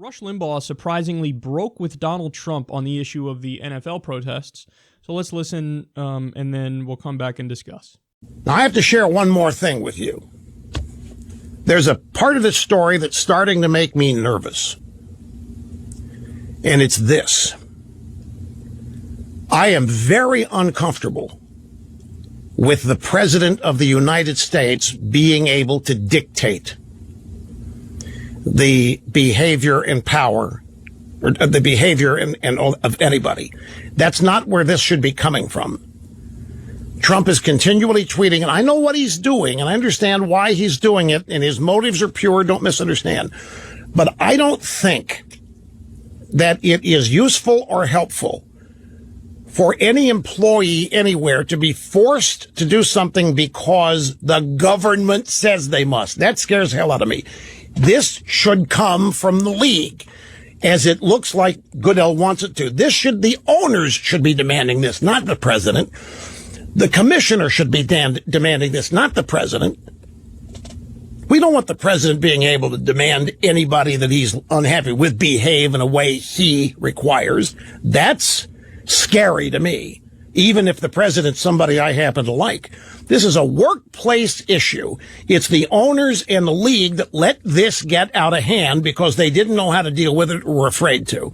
Rush Limbaugh surprisingly broke with Donald Trump on the issue of the NFL protests. So let's listen, and then we'll come back and discuss. Now, I have to share one more thing with you. There's a part of this story that's starting to make me nervous. And it's this. I am very uncomfortable with the President of the United States being able to dictate the behavior and power, or the behavior and of anybody. That's not where this should be coming from. Trump is continually tweeting, and I know what he's doing, and I understand why he's doing it, and his motives are pure, don't misunderstand. But I don't think that it is useful or helpful for any employee anywhere to be forced to do something because the government says they must. That scares the hell out of me. This should come from the league, as it looks like Goodell wants it to. The owners should be demanding this, not the president. The commissioner should be demanding this, not the president. We don't want the president being able to demand anybody that he's unhappy with behave in a way he requires. That's scary to me, even if the president's somebody I happen to like. This is a workplace issue. It's the owners and the league that let this get out of hand because they didn't know how to deal with it or were afraid to.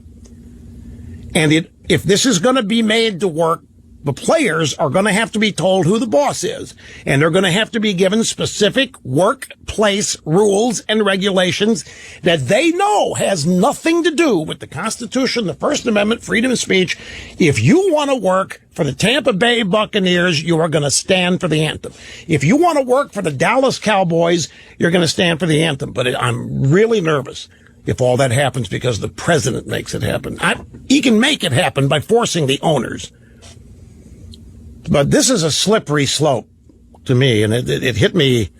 And if this is going to be made to work, the players are going to have to be told who the boss is, and they're going to have to be given specific workplace rules and regulations that they know has nothing to do with the Constitution, the First Amendment, freedom of speech. If you want to work for the Tampa Bay Buccaneers, you are going to stand for the anthem. If you want to work for the Dallas Cowboys, you're going to stand for the anthem. But I'm really nervous if all that happens because the president makes it happen. He can make it happen by forcing the owners. But this is a slippery slope to me, and it hit me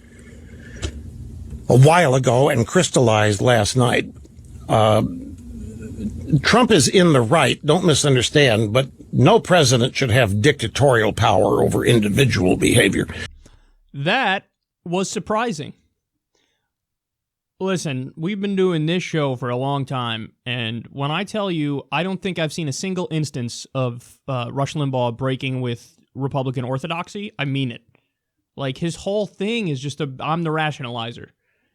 a while ago and crystallized last night. Trump is in the right, don't misunderstand, but no president should have dictatorial power over individual behavior. That was surprising. Listen, we've been doing this show for a long time, and when I tell you, I don't think I've seen a single instance of Rush Limbaugh breaking with Republican orthodoxy. I mean it. Like, his whole thing is just I'm the rationalizer.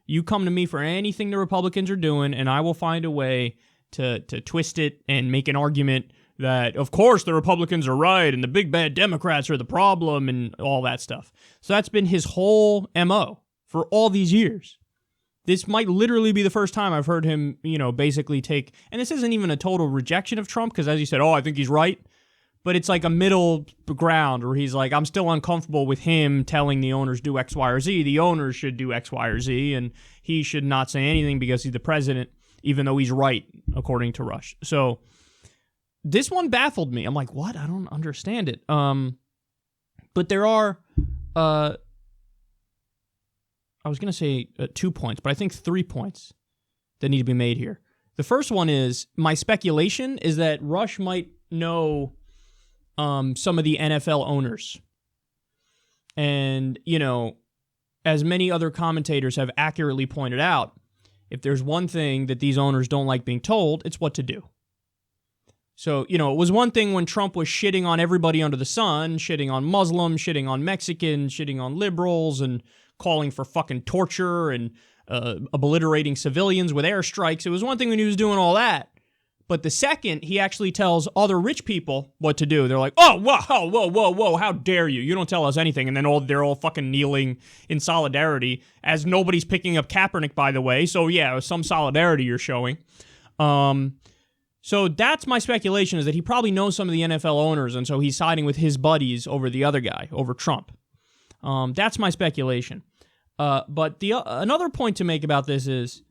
You come to me for anything the Republicans are doing, and I will find a way to twist it and make an argument that, of course, the Republicans are right and the big bad Democrats are the problem and all that stuff. So that's been his whole MO for all these years. This might literally be the first time I've heard him, basically take, and this isn't even a total rejection of Trump, because as you said, I think he's right. But it's like a middle ground where he's like, I'm still uncomfortable with him telling the owners do X, Y, or Z. The owners should do X, Y, or Z, and he should not say anything because he's the president, even though he's right, according to Rush. So this one baffled me. I'm like, what? I don't understand it. But there are, I was going to say 2 points, but I think 3 points that need to be made here. The first one is, my speculation is that Rush might know some of the NFL owners. And, as many other commentators have accurately pointed out, if there's one thing that these owners don't like being told, it's what to do. So, it was one thing when Trump was shitting on everybody under the sun, shitting on Muslims, shitting on Mexicans, shitting on liberals, and calling for fucking torture and obliterating civilians with airstrikes. It was one thing when he was doing all that. But the second he actually tells other rich people what to do, they're like, oh, whoa, how dare you? You don't tell us anything. And then they're all fucking kneeling in solidarity, as nobody's picking up Kaepernick, by the way. So, yeah, some solidarity you're showing. So that's my speculation, is that he probably knows some of the NFL owners, and so he's siding with his buddies over the other guy, over Trump. That's my speculation. But another point to make about this is,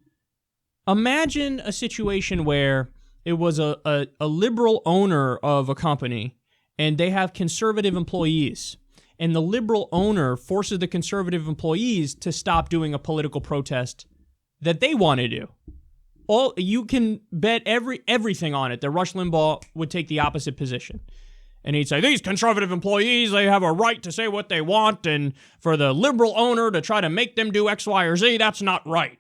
imagine a situation where it was a liberal owner of a company, and they have conservative employees, and the liberal owner forces the conservative employees to stop doing a political protest that they want to do. You can bet everything on it that Rush Limbaugh would take the opposite position. And he'd say, these conservative employees, they have a right to say what they want, and for the liberal owner to try to make them do X, Y, or Z, that's not right.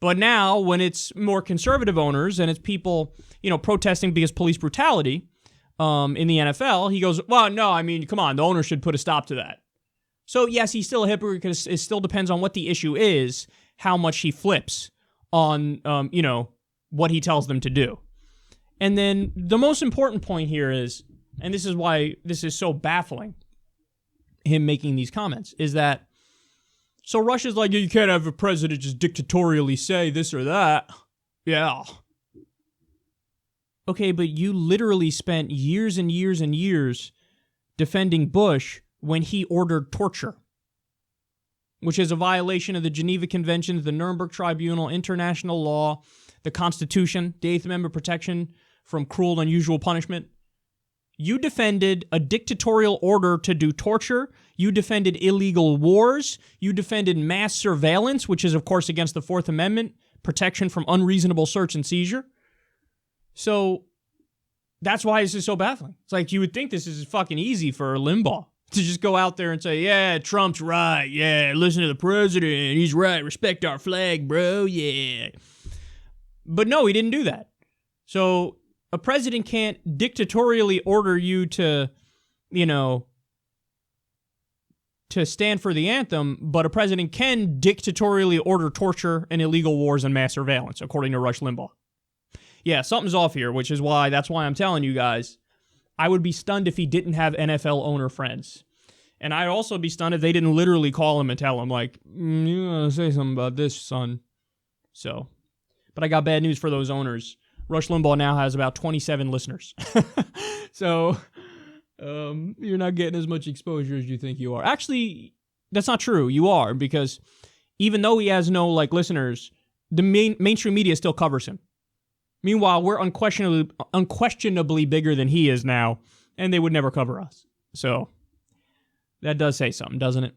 But now, when it's more conservative owners and it's people, protesting because police brutality in the NFL, he goes, well, no, I mean, come on, the owner should put a stop to that. So, yes, he's still a hypocrite because it still depends on what the issue is, how much he flips on, what he tells them to do. And then the most important point here is, and this is why this is so baffling, him making these comments, is that, so Russia's like, you can't have a president just dictatorially say this or that. Yeah. Okay, but you literally spent years and years and years defending Bush when he ordered torture, which is a violation of the Geneva Conventions, the Nuremberg Tribunal, international law, the Constitution, the Eighth Amendment protection from cruel, unusual punishment. You defended a dictatorial order to do torture. You defended illegal wars. You defended mass surveillance, which is, of course, against the Fourth Amendment, protection from unreasonable search and seizure. So that's why this is so baffling. It's like you would think this is fucking easy for Limbaugh to just go out there and say, yeah, Trump's right. Yeah, listen to the president. He's right. Respect our flag, bro. Yeah. But no, he didn't do that. So a president can't dictatorially order you to, to stand for the anthem, but a president can dictatorially order torture and illegal wars and mass surveillance, according to Rush Limbaugh. Yeah, something's off here, that's why I'm telling you guys, I would be stunned if he didn't have NFL owner friends. And I'd also be stunned if they didn't literally call him and tell him, like, you gotta say something about this, son. So, but I got bad news for those owners. Rush Limbaugh now has about 27 listeners. So, you're not getting as much exposure as you think you are. Actually, that's not true. You are, because even though he has no, listeners, the mainstream media still covers him. Meanwhile, we're unquestionably bigger than he is now, and they would never cover us. So, that does say something, doesn't it?